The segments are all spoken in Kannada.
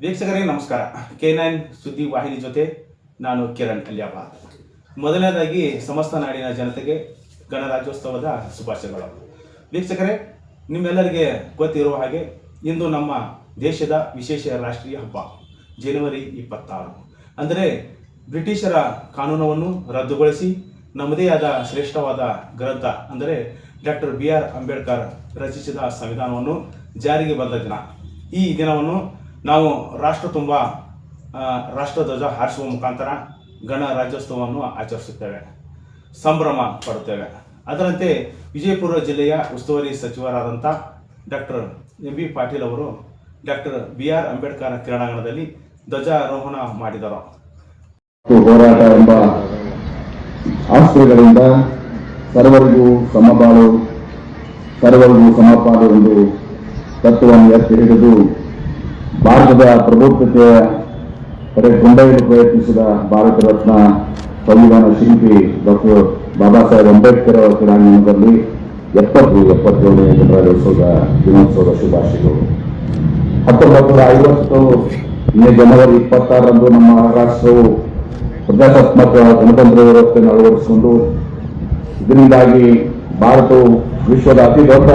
ವೀಕ್ಷಕರಿಗೆ ನಮಸ್ಕಾರ. K9 ಸುದ್ದಿ ವಾಹಿನಿ ಜೊತೆ ನಾನು ಕಿರಣ್ ಅಲಿಯಾಬಾದ್. ಮೊದಲನೇದಾಗಿ ಸಮಸ್ತ ನಾಡಿನ ಜನತೆಗೆ ಗಣರಾಜ್ಯೋತ್ಸವದ ಶುಭಾಶಯಗಳು. ವೀಕ್ಷಕರೇ, ನಿಮ್ಮೆಲ್ಲರಿಗೆ ಗೊತ್ತಿರುವ ಹಾಗೆ ಇಂದು ನಮ್ಮ ದೇಶದ ವಿಶೇಷ ರಾಷ್ಟ್ರೀಯ ಹಬ್ಬ ಜನವರಿ 26. ಅಂದರೆ ಬ್ರಿಟಿಷರ ಕಾನೂನನ್ನು ರದ್ದುಗೊಳಿಸಿ ನಮ್ಮದೇ ಆದ ಶ್ರೇಷ್ಠವಾದ ಗ್ರಂಥ ಅಂದರೆ ಡಾಕ್ಟರ್ BR ಅಂಬೇಡ್ಕರ್ ರಚಿಸಿದ ಸಂವಿಧಾನವನ್ನು ಜಾರಿಗೆ ಬಂದ ದಿನ. ಈ ದಿನವನ್ನು ನಾವು ರಾಷ್ಟ್ರಧ್ವಜ ಹಾರಿಸುವ ಮುಖಾಂತರ ಗಣರಾಜ್ಯೋತ್ಸವವನ್ನು ಆಚರಿಸುತ್ತೇವೆ, ಸಂಭ್ರಮ ಪಡುತ್ತೇವೆ. ಅದರಂತೆ ವಿಜಯಪುರ ಜಿಲ್ಲೆಯ ಉಸ್ತುವಾರಿ ಸಚಿವರಾದಂಥ ಡಾಕ್ಟರ್ MB ಪಾಟೀಲ್ ಅವರು ಡಾಕ್ಟರ್ BR ಅಂಬೇಡ್ಕರ್ ಕ್ರೀಡಾಂಗಣದಲ್ಲಿ ಧ್ವಜಾರೋಹಣ ಮಾಡಿದರು. ಹೋರಾಟ ಎಂಬ ಆಶ್ರಯಗಳಿಂದ ಸರ್ವರಿಗೂ ಸಮಬಾಳು, ಸರ್ವರಿಗೂ ಸಮಪಾಲು ಎಂದು ತತ್ವವನ್ನು ಎತ್ತಿ ಹಿಡಿದು ಭಾರತದ ಪ್ರಭುತ್ವತೆಯ ಕಡೆ ಕೊಂಡೊಯ್ಯಲು ಪ್ರಯತ್ನಿಸಿದ ಭಾರತ ರತ್ನ ಸಂವಿಧಾನ ಶಿಲ್ಪಿ ಡಾಕ್ಟರ್ ಬಾಬಾ ಸಾಹೇಬ್ ಅಂಬೇಡ್ಕರ್ ಅವರ ಕ್ರೀಡಾಂಗಣದಲ್ಲಿ 77ನೇ ಗಣರಾಜ್ಯೋತ್ಸವದ ದಿನೋತ್ಸವದ ಶುಭಾಶಯಗಳು. 1950 ಜನವರಿ 26ರಂದು ನಮ್ಮ ರಾಷ್ಟ್ರವು ಪ್ರಜಾಸತ್ತಾತ್ಮಕ ಗಣತಂತ್ರ ವ್ಯವಸ್ಥೆಯನ್ನು ಅಳವಡಿಸಿಕೊಂಡು ಇದರಿಂದಾಗಿ ಭಾರತವು ವಿಶ್ವದ ಅತಿ ದೊಡ್ಡ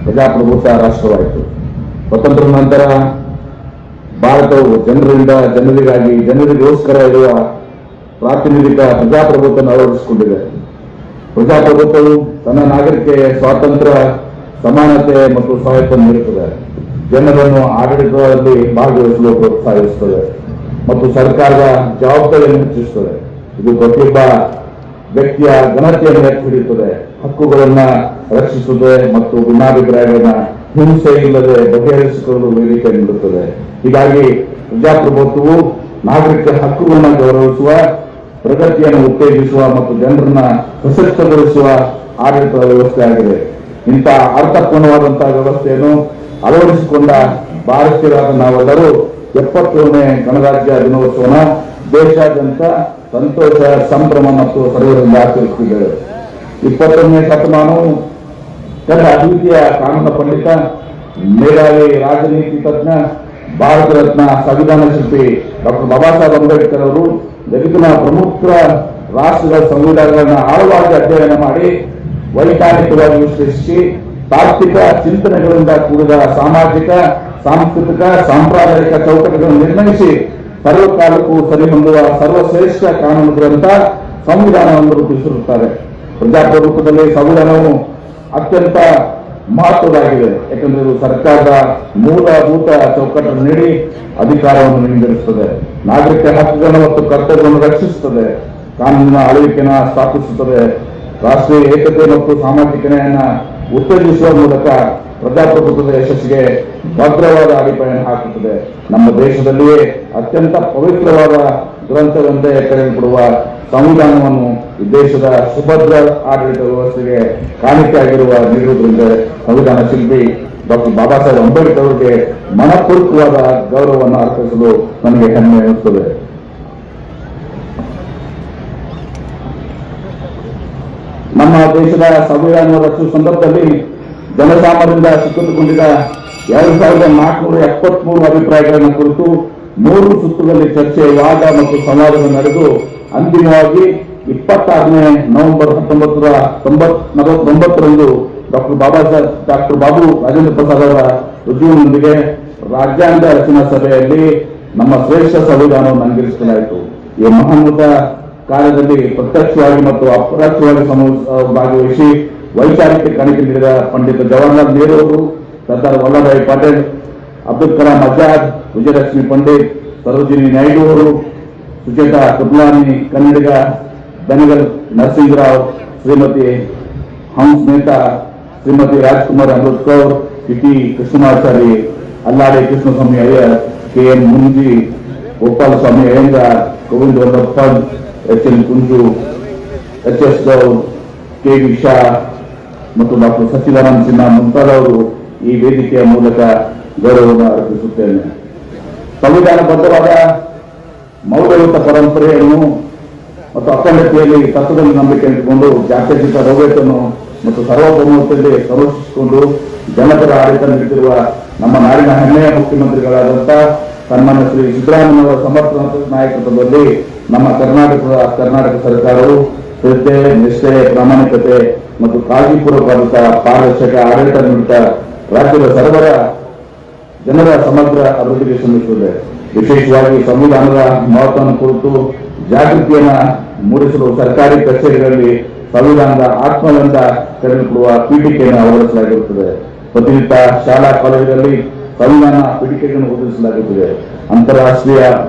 ಪ್ರಜಾಪ್ರಭುತ್ವ ರಾಷ್ಟ್ರವಾಯಿತು. ಸ್ವತಂತ್ರ ನಂತರ ಭಾರತವು ಜನರಿಂದ ಜನರಿಗಾಗಿ ಜನರಿಗೋಸ್ಕರ ಇರುವ ಪ್ರಾತಿನಿಧಿಕ ಪ್ರಜಾಪ್ರಭುತ್ವವನ್ನು ಅಳವಡಿಸಿಕೊಂಡಿದೆ. ಪ್ರಜಾಪ್ರಭುತ್ವವು ತನ್ನ ನಾಗರಿಕರಿಗೆ ಸ್ವಾತಂತ್ರ್ಯ, ಸಮಾನತೆ ಮತ್ತು ಸ್ವಾಯತ್ತ ನೀಡುತ್ತದೆ. ಜನರನ್ನು ಆಡಳಿತದಲ್ಲಿ ಭಾಗವಹಿಸಲು ಪ್ರೋತ್ಸಾಹಿಸುತ್ತದೆ ಮತ್ತು ಸರ್ಕಾರದ ಜವಾಬ್ದಾರಿಯನ್ನು ಹೆಚ್ಚಿಸುತ್ತದೆ. ಇದು ಪ್ರತಿಯೊಬ್ಬ ವ್ಯಕ್ತಿಯ ಘನತೆಯನ್ನು ಎತ್ತಿ ಹಿಡಿಯುತ್ತದೆ, ಹಕ್ಕುಗಳನ್ನು ರಕ್ಷಿಸುತ್ತದೆ ಮತ್ತು ಭಿನ್ನಾಭಿಪ್ರಾಯಗಳನ್ನ ಹಿಂಸೆ ಇಲ್ಲದೆ ಬಗೆಹರಿಸಿಕೊಳ್ಳಲು ವೇದಿಕೆ ನೀಡುತ್ತದೆ. ಹೀಗಾಗಿ ಪ್ರಜಾಪ್ರಭುತ್ವವು ನಾಗರಿಕರ ಹಕ್ಕುಗಳನ್ನು ಗೌರವಿಸುವ, ಪ್ರಗತಿಯನ್ನು ಉತ್ತೇಜಿಸುವ ಮತ್ತು ಜನರನ್ನ ಸಶಕ್ತಗೊಳಿಸುವ ಆಡಳಿತದ ವ್ಯವಸ್ಥೆ ಆಗಿದೆ. ಇಂಥ ಅರ್ಥಪೂರ್ಣವಾದಂತಹ ವ್ಯವಸ್ಥೆಯನ್ನು ಅಳವಡಿಸಿಕೊಂಡ ಭಾರತೀಯರಾದ ನಾವೆಲ್ಲರೂ 77ನೇ ಗಣರಾಜ್ಯ ದಿನೋತ್ಸವನ ದೇಶಾದ್ಯಂತ ಸಂತೋಷ, ಸಂಭ್ರಮ ಮತ್ತು ಸರ್ವರಿಂದ ಆಚರಿಸುತ್ತಿದ್ದೇವೆ. 21ನೇ ಶತಮಾನವು ಕೆಲ ಅದ್ವಿತೀಯ ಕಾನೂನು ಪಂಡಿತ, ಮೇಧಾವಿ, ರಾಜನೀತಿ ತಜ್ಞ, ಭಾರತ ರತ್ನ ಸಂವಿಧಾನ ಶಿಲ್ಪಿ ಡಾಕ್ಟರ್ ಬಾಬಾ ಸಾಹೇಬ್ ಅಂಬೇಡ್ಕರ್ ಅವರು ಜಗತ್ತಿನ ಪ್ರಮುಖ ರಾಷ್ಟ್ರದ ಸಂವಿಧಾನಗಳನ್ನು ಆಳವಾಗಿ ಅಧ್ಯಯನ ಮಾಡಿ ವೈಜ್ಞಾನಿಕವಾಗಿ ವಿಶ್ಲೇಷಿಸಿ ತಾರ್ಕಿಕ ಚಿಂತನೆಗಳಿಂದ ಕೂಡಿದ ಸಾಮಾಜಿಕ, ಸಾಂಸ್ಕೃತಿಕ, ಸಾಂಪ್ರದಾಯಿಕ ಚೌಕಟ್ಟುಗಳನ್ನು ನಿರ್ಣಯಿಸಿ ಸರ್ವಕಾಲಕ್ಕೂ ಸರಿಹೊಂದುವ ಸರ್ವಶ್ರೇಷ್ಠ ಕಾನೂನು ಗ್ರಂಥ ಸಂವಿಧಾನವನ್ನು ರೂಪಿಸಿರುತ್ತಾರೆ. ಪ್ರಜಾಪ್ರಭುತ್ವದಲ್ಲಿ ಸಂವಿಧಾನವು ಅತ್ಯಂತ ಮಹತ್ವದಾಗಿದೆ. ಯಾಕಂದ್ರೆ ಇದು ಸರ್ಕಾರದ ಮೂಲಭೂತ ಚೌಕಟ್ಟನ್ನು ನೀಡಿ ಅಧಿಕಾರವನ್ನು ನೀಡಿರುತ್ತದೆ, ನಾಗರಿಕ ಹಕ್ಕುಗಳನ್ನು ಮತ್ತು ಕರ್ತವ್ಯಗಳನ್ನು ರಕ್ಷಿಸುತ್ತದೆ, ಕಾನೂನಿನ ಆಳ್ವಿಕೆಯನ್ನು ಸ್ಥಾಪಿಸುತ್ತದೆ, ರಾಷ್ಟ್ರೀಯ ಏಕತೆ ಮತ್ತು ಸಾಮಾಜಿಕ ನ್ಯಾಯವನ್ನು ಉತ್ತೇಜಿಸುವ ಮೂಲಕ ಪ್ರಜಾಪ್ರಭುತ್ವದ ಯಶಸ್ಸಿಗೆ ಭದ್ರವಾದ ಅಡಿಪಾಯವನ್ನು ಹಾಕುತ್ತದೆ. ನಮ್ಮ ದೇಶದಲ್ಲಿಯೇ ಅತ್ಯಂತ ಪವಿತ್ರವಾದ ಗ್ರಂಥವೆಂದೇ ಕರೆಯಲ್ಪಡುವ ಸಂವಿಧಾನವನ್ನು ಈ ದೇಶದ ಸುಭದ್ರ ಆಡಳಿತ ವ್ಯವಸ್ಥೆಗೆ ಕಾಣಿಕೆಯಾಗಿರುವ ನೀಡುವುದರಿಂದ ಸಂವಿಧಾನ ಶಿಲ್ಪಿ ಡಾಕ್ಟರ್ ಬಾಬಾ ಸಾಹೇಬ್ ಅಂಬೇಡ್ಕರ್ ಅವರಿಗೆ ಮನಪೂರ್ವಕವಾದ ಗೌರವವನ್ನು ಅರ್ಪಿಸಲು ನನಗೆ ಹೆಮ್ಮೆ ಎನ್ನಿಸುತ್ತದೆ. ನಮ್ಮ ದೇಶದ ಸಂವಿಧಾನವನ್ನು ರಚಿಸುವ ಸಂದರ್ಭದಲ್ಲಿ ಜನಸಾಮಾನ್ಯರಿಂದ ಸಿಕ್ಕಿದುಕೊಂಡಿದ್ದ 2473 ಅಭಿಪ್ರಾಯಗಳನ್ನು ಕುರಿತು 3 ಸುತ್ತುಗಳಲ್ಲಿ ಚರ್ಚೆ, ವಾದ ಮತ್ತು ಸಂವಾದಗಳು ನಡೆದು ಅಂತಿಮವಾಗಿ 26ನೇ ನವೆಂಬರ್ 1949ರಂದು ಡಾಕ್ಟರ್ ಬಾಬು ರಾಜೇಂದ್ರ ಪ್ರಸಾದ್ ಅವರ ರುಜುವಿನೊಂದಿಗೆ ರಾಜ್ಯಾಂಗ ರಚನಾ ಸಭೆಯಲ್ಲಿ ನಮ್ಮ ಶ್ರೇಷ್ಠ ಸಂವಿಧಾನವನ್ನು ಅಂಗೀಕರಿಸಲಾಯಿತು. ಈ ಮಹೋನ್ನತ ಕಾರ್ಯದಲ್ಲಿ ಪ್ರತ್ಯಕ್ಷವಾಗಿ ಮತ್ತು ಅಪರೋಕ್ಷವಾಗಿ ಭಾಗವಹಿಸಿ ವೈಚಾರಿಕ ಕಾಣಿಕೆ ನೀಡಿದ ಪಂಡಿತ ಜವಾಹರ್ಲಾಲ್ ನೆಹರು ಅವರು, ಸರ್ದಾರ್ ವಲ್ಲಭಭಾಯಿ ಪಟೇಲ್, ಅಬ್ದುಲ್ ಕಲಾಂ ಆಜಾದ್, ವಿಜಯಲಕ್ಷ್ಮಿ ಪಂಡಿತ್, ಸರೋಜಿನಿ ನಾಯ್ಡು ಅವರು, ಸುಚೇತಾ ಕೃಪಲಾನಿ ಕನ್ನಡಿಗ, Benagal Narasimha Rao, Shrimati Hans ನೇತಾ, Shrimati Rajkumar Amrit Kaur, T Krishnamachari, ಅಲ್ಲಾಡೆ Krishnaswamy Iyer, KM ಮುನ್ಜಿ, Gopalaswamy Iyengar, Govinda Vallabh Pant, HL Kunju, HS guar, KV Shah ಮತ್ತು ಡಾಕ್ಟರ್ ಸಚ್ಚಿದಾನಂದ ಸಿನ್ಹಾ ಮುಂತಾದವರು ಈ ವೇದಿಕೆಯ ಮೂಲಕ ಗೌರವವನ್ನು ಅರ್ಪಿಸುತ್ತೇನೆ. ಸಂವಿಧಾನಬದ್ಧವಾದ ಮೌಲ್ಯಯುತ ಪರಂಪರೆಯನ್ನು ಮತ್ತು ಅಖಂಡತೆಯಲ್ಲಿ ತತ್ವದಲ್ಲಿ ನಂಬಿಕೆ ಇಟ್ಟುಕೊಂಡು ಜಾತ್ಯತೀತ ರೌಢ್ಯತೆಯನ್ನು ಮತ್ತು ಸಾರ್ವಭೌಮತ್ವದಲ್ಲಿ ಸಂರಕ್ಷಿಸಿಕೊಂಡು ಜನಪರ ಆಡಳಿತ ನೀಡುತ್ತಿರುವ ನಮ್ಮ ನಾಡಿನ ಹೆಮ್ಮೆಯ ಮುಖ್ಯಮಂತ್ರಿಗಳಾದಂಥ ಸನ್ಮಾನ್ಯ ಶ್ರೀ ಸಿದ್ದರಾಮಯ್ಯ ಸಮರ್ಥ ನಾಯಕತ್ವದಲ್ಲಿ ನಮ್ಮ ಕರ್ನಾಟಕ ಸರ್ಕಾರವು ಶ್ರದ್ಧೆ, ನಿಷ್ಠೆ, ಪ್ರಾಮಾಣಿಕತೆ ಮತ್ತು ಕಾಳಜಿಪೂರ್ವಕ ಪಾರದರ್ಶಕ ಆಡಳಿತ ನೀಡುತ್ತಾ ರಾಜ್ಯದ ಸರ್ವರ ಜನರ ಸಮಗ್ರ ಅಭಿವೃದ್ಧಿಗೆ ಶ್ರಮಿಸುತ್ತದೆ. ವಿಶೇಷವಾಗಿ ಸಂವಿಧಾನದ ಮಹತ್ವವನ್ನು ಕುರಿತು ಜಾಗೃತಿಯನ್ನ ಮೂಡಿಸಲು ಸರ್ಕಾರಿ ಕಚೇರಿಗಳಲ್ಲಿ ಸಂವಿಧಾನದ ಆತ್ಮಗಂಧ ತೆರೆದುಕೊಳ್ಳುವ ಪೀಠಿಕೆಯನ್ನು ಅಳವಡಿಸಲಾಗಿರುತ್ತದೆ. ಪ್ರತಿನಿತ್ಯ ಶಾಲಾ ಕಾಲೇಜುಗಳಲ್ಲಿ ಸಂವಿಧಾನ ಪೀಠಿಕೆಯನ್ನು ಒದಗಿಸಲಾಗುತ್ತದೆ. ಅಂತಾರಾಷ್ಟ್ರೀಯ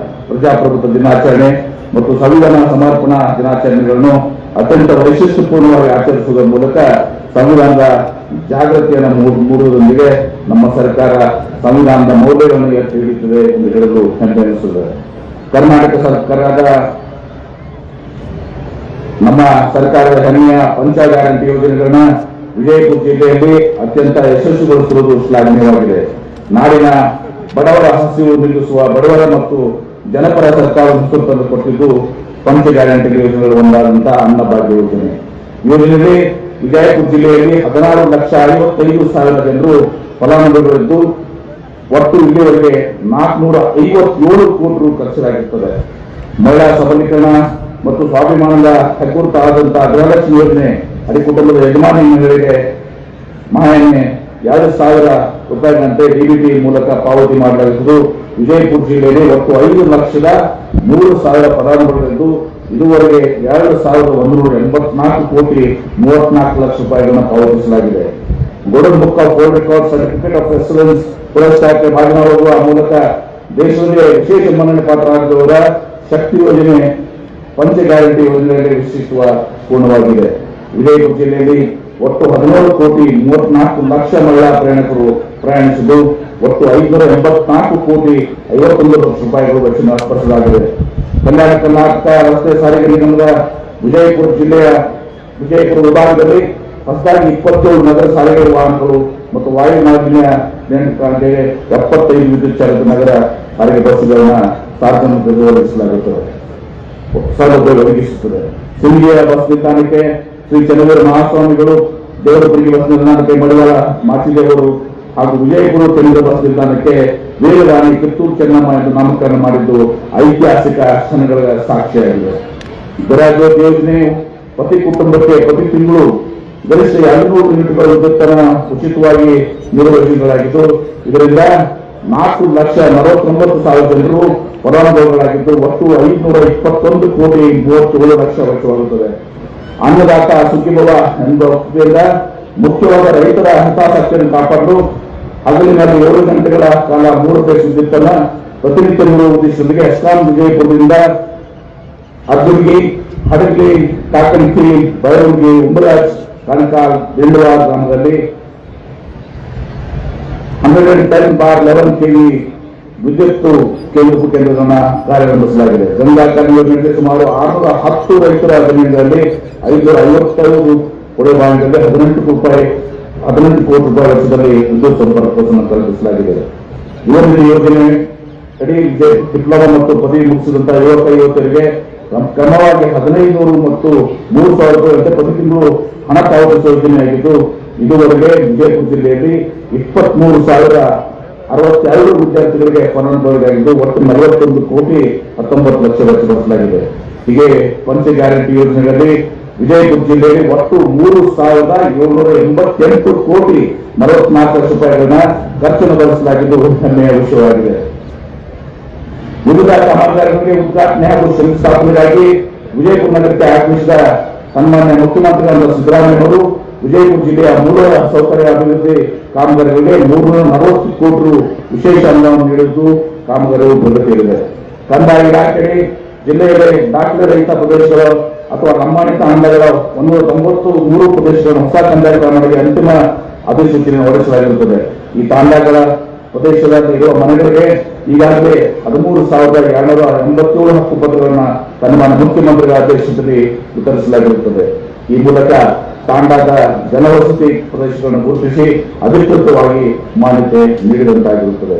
ಪ್ರಜಾಪ್ರಭುತ್ವ ದಿನಾಚರಣೆ ಮತ್ತು ಸಂವಿಧಾನ ಸಮರ್ಪಣಾ ದಿನಾಚರಣೆಗಳನ್ನು ಅತ್ಯಂತ ವೈಶಿಷ್ಟ್ಯಪೂರ್ಣವಾಗಿ ಆಚರಿಸುವುದರ ಮೂಲಕ ಸಂವಿಧಾನದ ಜಾಗೃತಿಯನ್ನು ಮೂಡುವುದರೊಂದಿಗೆ ನಮ್ಮ ಸರ್ಕಾರ ಸಂವಿಧಾನದ ಮೌಲ್ಯಗಳನ್ನು ಎತ್ತಿ ಹಿಡಿಯುತ್ತದೆ ಎಂದು ಹೇಳಲು ಹೆಮ್ಮೆ ಎನಿಸುತ್ತದೆ. ಕರ್ನಾಟಕ ಸರ್ಕಾರದ ನಮ್ಮ ಸರ್ಕಾರದ ಹೆಮ್ಮೆಯ ಪಂಚ ಗ್ಯಾರಂಟಿ ಯೋಜನೆಗಳನ್ನ ವಿಜಯಪುರ ಜಿಲ್ಲೆಯಲ್ಲಿ ಅತ್ಯಂತ ಯಶಸ್ವಿಗೊಳಿಸಿರುವುದು ಶ್ಲಾಘನೀಯವಾಗಿದೆ. ನಾಡಿನ ಬಡವರ ಹಸಿವು ನೀಗಿಸುವ ಬಡವರ ಮತ್ತು ಜನಪರ ಸರ್ಕಾರವನ್ನು ತಂದು ಕೊಟ್ಟಿದ್ದು ಪಂಚ ಗ್ಯಾರಂಟಿ ಯೋಜನೆಗಳು ಒಂದಾದಂತಹ ಅನ್ನಭಾಗ್ಯ ಯೋಜನೆ. ಯೋಜನೆಯಲ್ಲಿ ವಿಜಯಪುರ ಜಿಲ್ಲೆಯಲ್ಲಿ 16,55,000 ಜನರು ಫಲಾನುಭವಿಗಳಿದ್ದು ಒಟ್ಟು ಇಲ್ಲಿವರೆಗೆ 457 ಕೋಟಿ ರು ಖರ್ಚಾಗಿರುತ್ತದೆ. ಮಹಿಳಾ ಸಬಲೀಕರಣ ಮತ್ತು ಸ್ವಾಭಿಮಾನದ ಹೆಗ್ಗುರುತಾದಂತಹ ಗೃಹಲಕ್ಷ್ಮಿ ಯೋಜನೆ ಅಡಿ ಕುಟುಂಬದ ಯಜಮಾನಿ ಮಹಿಳೆಗೆ ಮಾಯನ್ನೇ 2,000 ರೂಪಾಯಿಗಳಂತೆ ಡಿಬಿಟಿ ಮೂಲಕ ಪಾವತಿ ಮಾಡಲಾಗುವುದು. ವಿಜಯಪುರ ಜಿಲ್ಲೆಯಲ್ಲಿ ಒಟ್ಟು 5,03,000 ಫಲಾನುಭವಿಗಳಿದ್ದು ಇದುವರೆಗೆ 2,184 ಕೋಟಿ 34 ಲಕ್ಷ ರೂಪಾಯಿಗಳನ್ನು ಪಾವತಿಸಲಾಗಿದೆ. Golden book of world record certificate of excellence ಪುರಸ್ಕಾರಕ್ಕೆ ಭಾಜನವಾಗುವ ಮೂಲಕ ದೇಶದಲ್ಲಿ ವಿಶೇಷ ಮನ್ನಣೆ ಪಾತ್ರರಾಗಿದ್ದವರ ಶಕ್ತಿ ಯೋಜನೆ ಪಂಚ ಗ್ಯಾರಂಟಿ ಯೋಜನೆಯಲ್ಲಿ ವಿಶೇಷಿಸುವ ಪೂರ್ಣವಾಗಿದೆ. ವಿಜಯಪುರ ಜಿಲ್ಲೆಯಲ್ಲಿ ಒಟ್ಟು 17 ಕೋಟಿ 34 ಲಕ್ಷ ಮಹಿಳಾ ಪ್ರಯಾಣಿಕರು ಪ್ರಯಾಣಿಸಿದ್ದು ಒಟ್ಟು 584 ಕೋಟಿ 51 ಲಕ್ಷ ರೂಪಾಯಿಗಳು ವೆಚ್ಚ ಸ್ಪರ್ಶಲಾಗಿದೆ. ಕಲ್ಯಾಣ ಕರ್ನಾಟಕ ರಸ್ತೆ ಸಾರಿಗೆ ನಿಗಮದ ವಿಜಯಪುರ ಜಿಲ್ಲೆಯ ವಿಜಯಪುರ ವಿಭಾಗದಲ್ಲಿ ಹೊಸದಾಗಿ 27 ನಗರ ಸಾರಿಗೆ ವಾಹನಗಳು ಮತ್ತು ವಾಯು ಮಾಲಿನ್ಯ ನಿಯಂತ್ರಣಕ್ಕೆ 75 ವಿದ್ಯುತ್ ಚಾಲಿತ ನಗರ ಸಾರಿಗೆ ಬಸ್ಗಳನ್ನು ಸಾರ್ವಜನಿಕರಿಗೆ ಒದಗಿಸಲಾಗುತ್ತದೆ, ಸೌಲಭ್ಯ ಒದಗಿಸುತ್ತದೆ. ಸಿಂಧಿಯ ಬಸ್ ನಿಲ್ದಾಣಕ್ಕೆ ಶ್ರೀ ಚನ್ನವೀರ ಮಹಾಸ್ವಾಮಿಗಳು, ದೇವರಪುರಿಗೆ ಬಸ್ ನಿಲ್ದಾಣಕ್ಕೆ ಮಡಿವಾಳ ಮಾಚಿದೇವರು ಹಾಗೂ ವಿಜಯಪುರ ಕೇಂದ್ರ ಬಸ್ ನಿಲ್ದಾಣಕ್ಕೆ ವೇಗವಾಣಿ ಕಿತ್ತೂರು ಚೆನ್ನಮ್ಮ ಎಂದು ನಾಮಕರಣ ಮಾಡಿದ್ದು ಐತಿಹಾಸಿಕ ಕ್ಷಣಗಳ ಸಾಕ್ಷಿಯಾಗಿದೆ. ಗೃಹಜ್ಯೋತಿ ಯೋಜನೆಯು ಪ್ರತಿ ಕುಟುಂಬಕ್ಕೆ ಪ್ರತಿ ತಿಂಗಳು ಗರಿಷ್ಠ 200 ಯೂನಿಟ್ಗಳ ವಿದ್ಯುತ್ತನ್ನು ಉಚಿತವಾಗಿ ನಿರ್ವಹಿಸಲಾಗಿದ್ದು ಇದರಿಂದ 4,49,000 ಜನರು ಫಲಾನುಭವಿಗಳಾಗಿದ್ದು ಒಟ್ಟು 521 ಕೋಟಿ 37 ಲಕ್ಷ ವೆಚ್ಚವಾಗುತ್ತದೆ. ಅನ್ನದಾತ ಸುಖೀಭವ ಎಂಬ ವೃತ್ತಿಯಿಂದ ಮುಖ್ಯವಾದ ರೈತರ ಹಿತಾಸಕ್ತಿಯನ್ನು ಕಾಪಾಡಲು ಹಗಲಿನಲ್ಲಿ 7 ಗಂಟೆಗಳ ಕಾಲ 3 ಫೇಸ್ ವಿದ್ಯುತ್ತನ್ನು ಪ್ರತಿನಿತ್ಯ ನೀಡುವ ಉದ್ದೇಶದೊಂದಿಗೆ ಎಸ್ಕಾಂ ವಿಜಯಪುರದಿಂದ ಅರ್ಜುನ್ಗಿ, ಹಡಗ್ಲಿ, ಕಾಕಂಕಿ, ಬೈರೂರ್ಗಿ, ಉಂಬರಾಜ್, ಕಣಕಾಲ್, ದಿಂಡವಾಡ ಗ್ರಾಮದಲ್ಲಿ 110/11 kV ವಿದ್ಯುತ್ ಕೇಂದ್ರಗಳನ್ನು ಕಾರ್ಯಾರಂಭಿಸಲಾಗಿದೆ. ಗಂಗಾ ಕಲ್ಯಾಣ ಯೋಜನೆಯಲ್ಲಿ ಸುಮಾರು 610 ರೈತರ ಜಮೀನುಗಳಲ್ಲಿ 555 ಕೊಳೆ ಭಾಗದಲ್ಲಿ 18 ಕೋಟಿ ರೂಪಾಯಿ ವೆಚ್ಚದಲ್ಲಿ ವಿದ್ಯುತ್ ಸಂಪರ್ಕವನ್ನು ಕಲ್ಪಿಸಲಾಗಿದೆ. ಯುವನಿಧಿ ಯೋಜನೆ ಅಡಿ ಡಿಪ್ಲೊಮಾ ಮತ್ತು ಪದವಿ ಮುಗಿಸಿದಂತಹ ಯುವಕರಿಗೆ ಕ್ರಮವಾಗಿ 1,500 ಮತ್ತು 3,000 ರೂಪಾಯಿಯಂತೆ ಪ್ರತಿ ತಿಂಗಳು ಹಣ ಪಾವತಿಸುವ ಯೋಜನೆಯಾಗಿದ್ದು ಇದುವರೆಗೆ ವಿಜಯಪುರ ಜಿಲ್ಲೆಯಲ್ಲಿ 23,062 ವಿದ್ಯಾರ್ಥಿಗಳಿಗೆ ಫಲಾನುಭವಿಗಳಾಗಿದ್ದು ಒಟ್ಟು 41 ಕೋಟಿ 19 ಲಕ್ಷ ವೆಚ್ಚಪಡಿಸಲಾಗಿದೆ. ಹೀಗೆ ಪಂಚ ಗ್ಯಾರಂಟಿ ಯೋಜನೆಗಳಲ್ಲಿ ವಿಜಯಪುರ ಜಿಲ್ಲೆಯಲ್ಲಿ ಒಟ್ಟು 3,788 ಕೋಟಿ 44 ಲಕ್ಷ ರೂಪಾಯಿಗಳನ್ನ ಖರ್ಚನ್ನು ಭರಿಸಲಾಗಿದ್ದು ಹೆಮ್ಮೆಯ ವಿಷಯವಾಗಿದೆ. ವಿವಿಧ ಕಾಮಗಾರಿಗಳಿಗೆ ಉದ್ಘಾಟನೆ ಹಾಗೂ ಶಂಕುಸ್ಥಾಪನೆಗಾಗಿ ವಿಜಯಪುರ ನಗರಕ್ಕೆ ಆಗಮಿಸಿದ ಸನ್ಮಾನ್ಯ ಮುಖ್ಯಮಂತ್ರಿಗಳಾದ ಸಿದ್ದರಾಮಯ್ಯ ಅವರು ವಿಜಯಪುರ ಜಿಲ್ಲೆಯ ಮೂಲ ಸೌಕರ್ಯ ಅಭಿವೃದ್ಧಿ ಕಾಮಗಾರಿಗಳಿಗೆ 340 ಕೋಟಿ ರು ವಿಶೇಷ ಅನುದಾನ ನೀಡಿದ್ದು ಕಾಮಗಾರಿಗಳು ಪ್ರಗತಿಯಲ್ಲಿದೆ. ಕಂದಾಯ ಇಲಾಖೆ ಜಿಲ್ಲೆಯಲ್ಲಿ ದಾಖಲೆ ರಹಿತ ಪ್ರದೇಶಗಳು ಅಥವಾ ಲಂಬಾಣಿತ ಅಂಡಗಳ 193 ಪ್ರದೇಶಗಳನ್ನು ಹೊಸ ಕಂದಾಯ ಕಾಮಗಾರಿಗೆ ಅಂತಿಮ ಅಧಿಸೂಚನೆ ಹೊರಡಿಸಲಾಗಿರುತ್ತದೆ. ಈ ತಾಂಡಗಳ ಪ್ರದೇಶದಲ್ಲಿ ಇರುವ ಮನೆಗಳಿಗೆ ಈಗಾಗಲೇ 13,287 ಹಕ್ಕುಪತ್ರಗಳನ್ನು ಸನ್ಮಾನ್ಯ ಮುಖ್ಯಮಂತ್ರಿಗಳ ಅಧ್ಯಕ್ಷತೆಯಲ್ಲಿ ವಿತರಿಸಲಾಗಿರುತ್ತದೆ. ಈ ಮೂಲಕ ತಾಂಡಾದ ಜನವಸತಿ ಪ್ರದೇಶಗಳನ್ನು ಗುರುತಿಸಿ ಅಧಿಕೃತವಾಗಿ ಮಾನ್ಯತೆ ನೀಡಿದಂತಾಗಿರುತ್ತದೆ.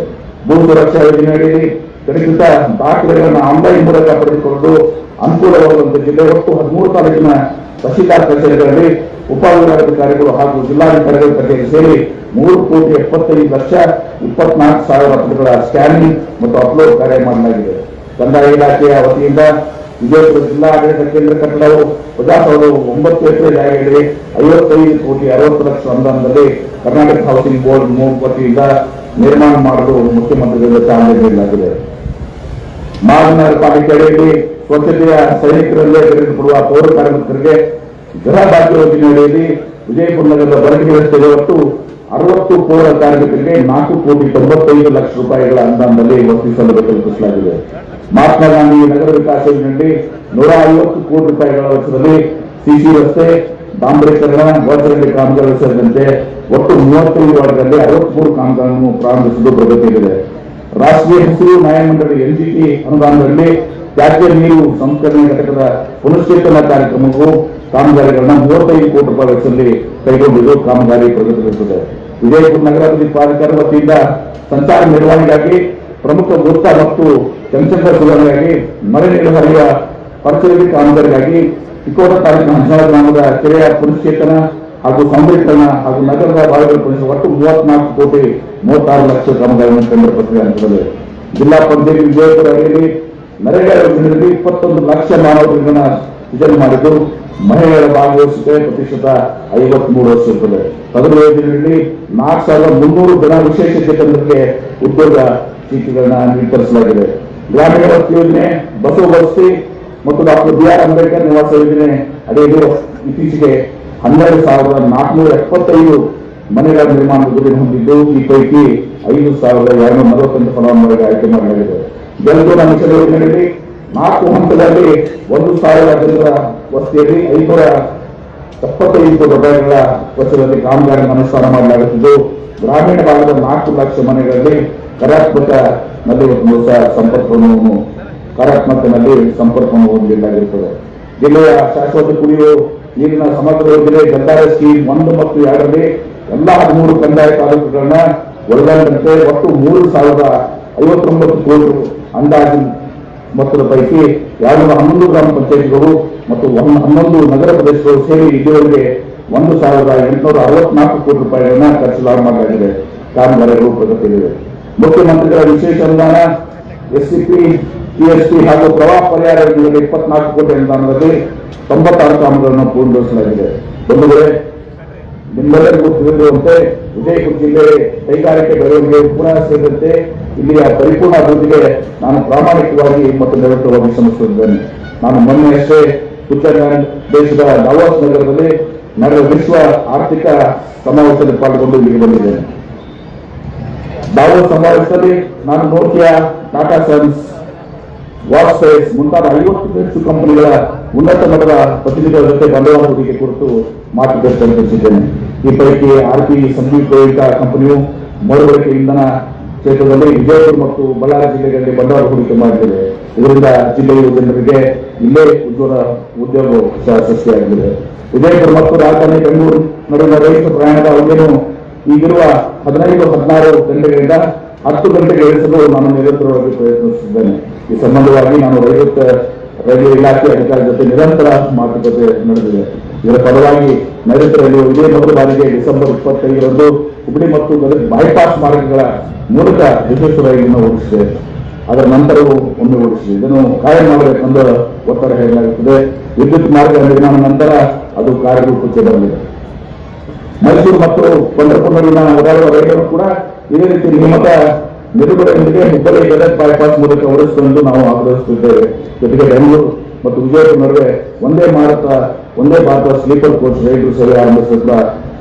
ಭೂ ಸುರಕ್ಷಾ ಯೋಜನೆಯಲ್ಲಿ ಕಡಿತ ದಾಖಲೆಗಳನ್ನು ಆನ್ಲೈನ್ ಮೂಲಕ ಪಡೆದುಕೊಳ್ಳಲು ಅನುಕೂಲವಾಗುವಂತೆ ಜಿಲ್ಲೆ ಒಟ್ಟು 13 ತಾಲೂಕಿನ ತಹಶೀಲ್ದಾರ್ ಕಚೇರಿಗಳಲ್ಲಿ ಉಪವಿಭಾಗಾಧಿಕಾರಿಗಳು ಹಾಗೂ ಜಿಲ್ಲಾಧಿಕಾರಿಗಳ ಕಚೇರಿ ಸೇರಿ 3,75,24,000 ಪುಟಗಳ ಸ್ಕ್ಯಾನಿಂಗ್ ಮತ್ತು ಅಪ್ಲೋಡ್ ಕಾರ್ಯ ಮಾಡಲಾಗಿದೆ. ಕಂದಾಯ ಇಲಾಖೆಯ ವತಿಯಿಂದ ವಿಜಯಪುರ ಜಿಲ್ಲಾ ಆಡಳಿತ ಕೇಂದ್ರ ಕಟ್ಟಡವು ಪ್ರಜಾಸೌಧವು 9 ಎಕರೆ ಜಾಗದಲ್ಲಿ 55,60,00,000 ಅನುದಾನದಲ್ಲಿ ಕರ್ನಾಟಕ ಹೌಸಿಂಗ್ ಬೋರ್ಡ್ ವತಿಯಿಂದ ನಿರ್ಮಾಣ ಮಾಡಲು ಮುಖ್ಯಮಂತ್ರಿಗಳಿಂದ ಚಾಲನೆ ನೀಡಲಾಗಿದೆ. ಮಹಾನಗರ ಪಾಲಿಕೆ ಅಡಿಯಲ್ಲಿ ಸ್ವಚ್ಛತೆಯ ಸೈನಿಕರಲ್ಲೇ ಕರೆದುಕೊಡುವ ಪೌರ ಕಾರ್ಮಿಕರಿಗೆ ಗೃಹ ಭಾಗ್ಯ ಯೋಜನೆ ಅಡಿಯಲ್ಲಿ ವಿಜಯಪುರ ನಗರದ ಬರಗಿ ರಸ್ತೆಗೆ ಒಟ್ಟು 60 ಪೌರ ಕಾರ್ಮಿಕರಿಗೆ 4,95,00,000 ರೂಪಾಯಿಗಳ ಅನುದಾನದಲ್ಲಿ ವಸತಿ ಸೌಲಭ್ಯ ಕಲ್ಪಿಸಲಾಗಿದೆ. ಮಹಾತ್ಮ ಗಾಂಧಿ ನಗರ ವಿಕಾಸ ಯೋಜನೆಯಲ್ಲಿ 150 ಕೋಟಿ ರೂಪಾಯಿಗಳ ವೆಚ್ಚದಲ್ಲಿ ಸಿಸಿ ರಸ್ತೆ, ಡಾಂಬರೀಕರಣ, ಒಳಚರಂಡಿ ಕಾಮಗಾರಿ ಸೇರಿದಂತೆ ಒಟ್ಟು 35 ವಾರ್ಡ್ಗಳಲ್ಲಿ 63 ಕಾಮಗಾರಿಗಳನ್ನು ಪ್ರಾರಂಭಿಸಲು ಪ್ರಗತಿಯಾಗಿದೆ. ರಾಷ್ಟ್ರೀಯ ಹಸಿರು ನ್ಯಾಯಮಂಡಳಿ ಎನ್ಜಿಟಿ ಅನುದಾನದಲ್ಲಿ ತ್ಯಾಜ್ಯ ನೀರು ಸಂಸ್ಕರಣೆ ಘಟಕದ ಪುನಶ್ಚೇತನ ಕಾರ್ಯಕ್ರಮವು ಕಾಮಗಾರಿಗಳನ್ನ 35 ಕೋಟಿ ರೂಪಾಯಿ ವೆಚ್ಚದಲ್ಲಿ ಕೈಗೊಂಡಿದ್ದು ಕಾಮಗಾರಿ ಪ್ರಗತಿಗೊಳಿಸಿದೆ. ವಿಜಯಪುರ ನಗರಾಭಿವೃದ್ಧಿ ಪ್ರಾಧಿಕಾರದ ವತಿಯಿಂದ ಸಂಚಾರ ನಿರ್ವಹಣೆಗಾಗಿ ಪ್ರಮುಖ ವೃತ್ತ ಮತ್ತು ಜನಸಂಖ್ಯಾ ಸುಧಾರಣೆಗಾಗಿ ಮಳೆ ನೀರು ಹರಿಯುವ ಪರಿಸರದ ಕಾಮಗಾರಿಗಾಗಿ ತಿಕೋಟ ತಾಲೂಕಿನ ಹಂಚಾಳ ಗ್ರಾಮದ ಕೆರೆಯ ಪುನಶ್ಚೇತನ ಹಾಗೂ ಸೌಂದರ್ಯೀಕರಣ ಹಾಗೂ ನಗರದ ಬಾವಿಗಳ ಪುನಶ್ಚೇತನ ಒಟ್ಟು 34,36,00,000 ಕಾಮಗಾರಿಯನ್ನು ಟೆಂಡರ್ ಪ್ರಕ್ರಿಯೆ ಹಂತದಲ್ಲಿ ಜಿಲ್ಲಾ ಪಂಚಾಯತ್ ವಿಜಯಪುರ ಅಡಿಯಲ್ಲಿ ನರೇಗಾ ಯೋಜನೆಯಲ್ಲಿ 21 ಲಕ್ಷ ಮಾನವರಿಗನ್ನ ಸೃಜನೆ ಮಾಡಿದ್ದು ಮಹಿಳೆಯರ ಭಾಗವಹಿಸುವಿಕೆ ಪ್ರತಿಶತ 53% ಇರುತ್ತದೆ. ಸದರಿ ಯೋಜನೆಯಲ್ಲಿ 4,300 ಜನ ವಿಶೇಷ ಚೇತನರಿಗೆ ಉದ್ಯೋಗ ಚೀಟಿಗಳನ್ನ ವಿತರಿಸಲಾಗಿದೆ. ಗ್ರಾಮೀಣ ವಸತಿ ಯೋಜನೆ, ಬಸವ ವಸತಿ ಮತ್ತು ಡಾಕ್ಟರ್ ಬಿ.ಆರ್. ಅಂಬೇಡ್ಕರ್ ನಿವಾಸ ಯೋಜನೆ ಅಡಿಯಲ್ಲಿ ಇತ್ತೀಚೆಗೆ 12,475 ಮನೆಗಳ ನಿರ್ಮಾಣದ ಗುರಿ ಹೊಂದಿದ್ದು ಈ ಪೈಕಿ 5,248 ಫಲಾನುಭವಿಗಳಿಗೆ ಆಯ್ಕೆ ಮಾಡಲಾಗಿದೆ. ಜಲಜೀವನ ಮಿಷನ್ ಯೋಜನೆಯಲ್ಲಿ 4 ಹಂತದಲ್ಲಿ 1,000 ಜನರ ವಸತಿಯಲ್ಲಿ 575 ಕೋಟಿ ರೂಪಾಯಿಗಳ ವೆಚ್ಚದಲ್ಲಿ ಕಾಮಗಾರಿ ಅನುಷ್ಠಾನ ಮಾಡಲಾಗುತ್ತಿದ್ದು ಗ್ರಾಮೀಣ ಭಾಗದ 4 ಲಕ್ಷ ಮನೆಗಳಲ್ಲಿ ಕಾರ್ಯಾತ್ಮಕನಲ್ಲಿ ಸಂಪರ್ಕವನ್ನು ಹೊಂದಿಸಲಾಗಿರುತ್ತದೆ. ಜಿಲ್ಲೆಯ ಶಾಶ್ವತ ಕುಡಿಯುವ ನೀರಿನ ಸಮಗ್ರ ಯೋಜನೆ ಕಂದಾಯ ಸ್ಕೀಮ್ 1 ಮತ್ತು 2ರಲ್ಲಿ ಎಲ್ಲ 13 ಕಂದಾಯ ತಾಲೂಕುಗಳನ್ನ ಒಳಗೊಂಡಂತೆ ಒಟ್ಟು 3,059 ಕೋಟಿ ಅಂದಾಜು ಮೊತ್ತದ ಪೈಕಿ 211 ಗ್ರಾಮ ಪಂಚಾಯತ್ಗಳು ಮತ್ತು 11 ನಗರ ಪ್ರದೇಶಗಳು ಸೇರಿ ಇಲ್ಲಿಯವರೆಗೆ 1,864 ಕೋಟಿ ರೂಪಾಯಿಗಳನ್ನ ಖರ್ಚು ಮಾಡಲಾಗಿದೆ. ಕಾಮಗಾರಿಗಳು ಪ್ರಗತಿಯಲ್ಲಿವೆ. ಮುಖ್ಯಮಂತ್ರಿಗಳ ವಿಶೇಷ ಅನುದಾನ ಎಸ್ಸಿಪಿ, ಟಿಎಸ್ಪಿ ಹಾಗೂ ಪ್ರವಾಹ ಪರಿಹಾರ ಯೋಜನೆಯಲ್ಲಿ 24 ಕೋಟಿ ಅನುದಾನದಲ್ಲಿ 96 ಕಾಮಗಾರಿಗಳನ್ನು ಪೂರ್ಣಗೊಳಿಸಲಾಗಿದೆ. ಬಂಧುಗಳೇ, ನಿಮ್ಮೆಲ್ಲರಿಗೂ ತಿಳಿದಿರುವಂತೆ ವಿಜಯಪುರ ಜಿಲ್ಲೆ ಕೈಗಾರಿಕೆ ಬೆಳವಣಿಗೆ ಪುನಃ ಸೇರಿದಂತೆ ಇಲ್ಲಿಯ ಪರಿಪೂರ್ಣ ಅಭಿವೃದ್ಧಿಗೆ ನಾನು ಪ್ರಾಮಾಣಿಕವಾಗಿ ಮತ್ತು ನಿರಂತರವಾಗಿ ಶ್ರಮಿಸುತ್ತಿದ್ದೇನೆ. ನಾನು ಮೊನ್ನೆಯಷ್ಟೇ ಸ್ವಿಟ್ಜರ್ಲ್ಯಾಂಡ್ ದೇಶದ ದಾವೋಸ್ ನಗರದಲ್ಲಿ ನಡೆದ ವಿಶ್ವ ಆರ್ಥಿಕ ಸಮಾವೇಶದಲ್ಲಿ ಪಾಲ್ಗೊಂಡು ಇಲ್ಲಿಗೆ ಬಂದಿದ್ದೇನೆ. ದಾವೋಸ್ ಸಮಾವೇಶದಲ್ಲಿ ನಾನು ನೋಕಿಯಾ, ಟಾಟಾ ಸನ್ಸ್, ವಾಟ್ಸ್ಪೇಸ್ ಮುಂತಾದ 50 ಹೆಚ್ಚು ಕಂಪನಿಗಳ ಉನ್ನತ ಮಟ್ಟದ ಪ್ರತಿನಿಧಿಗಳ ಜೊತೆ ಬಂಡವಾಳ ಹೂಡಿಕೆ ಕುರಿತು ಮಾತುಕತೆ ನಡೆಸಿದ್ದೇನೆ. ಈ ಪೈಕಿ ಆರ್ಪಿ ಸಂಜೀವ್ ಟೊಯೋಟಾ ಕಂಪನಿಯು ಮರುಬಳಕೆ ಇಂಧನ ಕ್ಷೇತ್ರದಲ್ಲಿ ವಿಜಯಪುರ ಮತ್ತು ಬಳ್ಳಾರಿ ಜಿಲ್ಲೆಗಳಲ್ಲಿ ಬಂಡವಾಳ ಹೂಡಿಕೆ ಮಾಡುತ್ತಿದೆ. ಇದರಿಂದ ಜಿಲ್ಲೆಯ ಜನರಿಗೆ ಇಲ್ಲೇ ಉದ್ಯೋಗ ಸೃಷ್ಟಿಯಾಗಿದೆ. ವಿಜಯಪುರ ಮತ್ತು ರಾಜಧಾನಿ ಬೆಂಗಳೂರು ನಡುವಿನ ರೈಲು ಪ್ರಯಾಣದ ಅವಧಿಯನ್ನು ಈಗಿರುವ 15-16 ಗಂಟೆಗಳಿಂದ 10 ಗಂಟೆಗೆ ಇಳಿಸಲು ನಾನು ನಿರಂತರವಾಗಿ ಪ್ರಯತ್ನಿಸುತ್ತಿದ್ದೇನೆ. ಈ ಸಂಬಂಧವಾಗಿ ನಾನು ರೈಲ್ವೆ ಇಲಾಖೆ ಅಧಿಕಾರಿ ಜೊತೆ ನಿರಂತರ ಮಾತುಕತೆ ನಡೆದಿದೆ. ಇದರ ಫಲವಾಗಿ ನೈಋತ್ಯ ರೈಲ್ವೆ ಇದೇ ಮೊದಲ ಬಾರಿಗೆ ಡಿಸೆಂಬರ್ 25ರಂದು ಹುಬ್ಬಳ್ಳಿ ಮತ್ತು ಗದಗ ಬೈಪಾಸ್ ಮಾರ್ಗಗಳ ಮೂಲಕ ವಿಶೇಷ ರೈಲನ್ನು ಓಡಿಸಿದೆ. ಅದರ ನಂತರವೂ ಒಮ್ಮೆ ಓಡಿಸಿದೆ. ಇದನ್ನು ಕಾಯಂ ಮಾಡಬೇಕೆಂದು ಒತ್ತಡ ಹೇಳಲಾಗುತ್ತದೆ. ವಿದ್ಯುತ್ ಮಾರ್ಗ ನಿರ್ಮಾಣ ನಂತರ ಅದು ಕಾರ್ಯರೂಪಕ್ಕೆ ಬರಲಿದೆ. ಮೈಸೂರು ಮತ್ತು ಪಂಢರಪುರ ನಡುವಿನ ಓಡಾಡುವ ರೈಲನ್ನು ಕೂಡ ಇದೇ ರೀತಿ ನಿಯಮಿತ ನಿಲುಗಡೆಯೊಂದಿಗೆ ಹುಬ್ಬಳ್ಳಿ ಗದಗ ಬೈಪಾಸ್ ಮೂಲಕ ಓಡಿಸಿಕೊಂಡು ನಾವು ಆಗ್ರಹಿಸುತ್ತಿದ್ದೇವೆ. ಜೊತೆಗೆ ಬೆಂಗಳೂರು ಮತ್ತು ವಿಜಯಪುರ ನಡುವೆ ಒಂದೇ ಭಾರತ ಸ್ಲೀಪರ್ ಕೋಚ್ ರೈಲು ಸೇವೆ ಆರಂಭಿಸುತ್ತಾ